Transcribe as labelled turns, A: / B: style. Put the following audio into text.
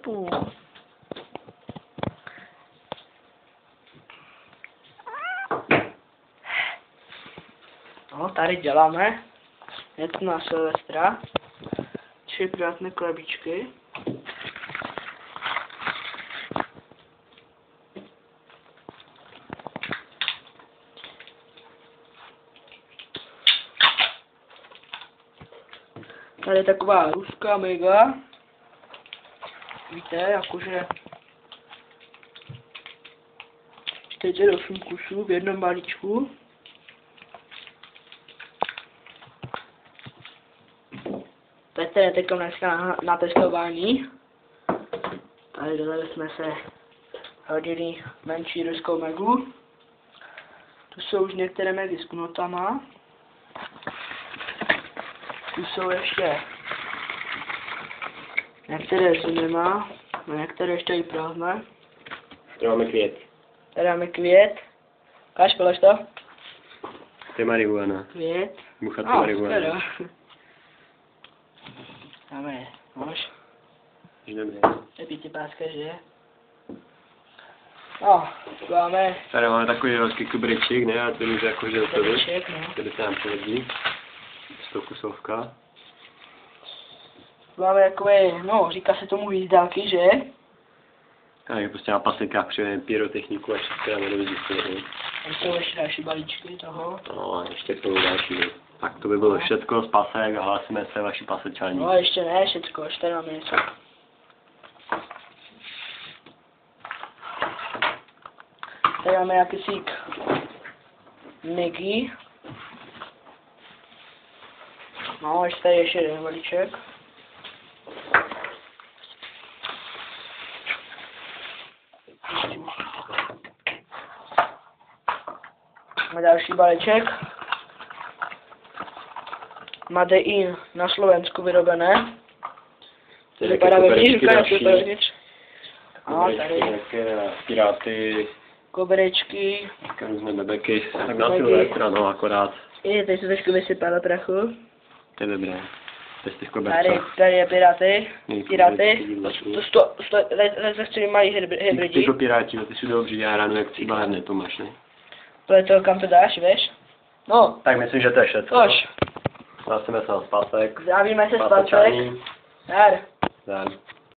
A: sklepu. No, tady děláme. Je to na Silvestra. 3 krásné klebičky. Tady je taková ruská mega. Víte, jakože 48 kusů v jednom balíčku. Teď je teď dneska na testování. Tady dole jsme se hodili menší ruskou megu. Tu jsou už některé megy s knotama. Tu jsou ještě některé se nemá, a některé ještě i prázdné.
B: Tady máme květ.
A: Tady máme květ. Kaž, polož to?
B: To je marihuana.
A: Květ.
B: Muchatá marihuana.
A: Dáme nož.
B: Dobré.
A: Lepíte páska, že? No, máme
B: Tady máme takový velký kubriček, ne? A ten už jako želtový.
A: kubriček, no.
B: Tady se nám poledí. 100 kusovka.
A: Máme takové, no, říká se tomu jízdáky, že?
B: A prostě na pasenkách přijeme pyrotechniku a všechno dáme do výzvy.
A: Tam jsou ještě další balíčky toho.
B: No a ještě k tomu další. Tak to by bylo všechno z pasek a hlásíme se vaši pasečání.
A: No, ještě ne, všecko, ještě tady máme něco. Tady máme jakýsi Migy. No, ještě tady ještě jeden balíček. Máme další balíček. Made in na Slovensku vyrobené.
B: To je
A: Vypadá
B: také
A: vevnitř,
B: koberečky
A: vypadá to
B: další.
A: vevnitř. A
B: Koberečky,
A: tady
B: nějaké piráty,
A: koberečky.
B: různé bebeky. Tak na
A: Bebeky.
B: Silvestra, no akorát.
A: I teď se trošku vysypalo trochu.
B: To je dobré. Bez těch koberců.
A: Tady je piráty.
B: Nej,
A: Piráty.
B: koberečky,
A: To se mají hybridi.
B: Tyto piráti, ty jsou dobří, já ránu jak cibárne, to máš, ne?
A: To je to, kam to dáš, víš? No,
B: Tak myslím, že to je všechno.
A: tož.
B: Hlásíme se na spásek.
A: Zdravíme se z Pacek.
B: Spásečání.
A: Dar.
B: Zdar.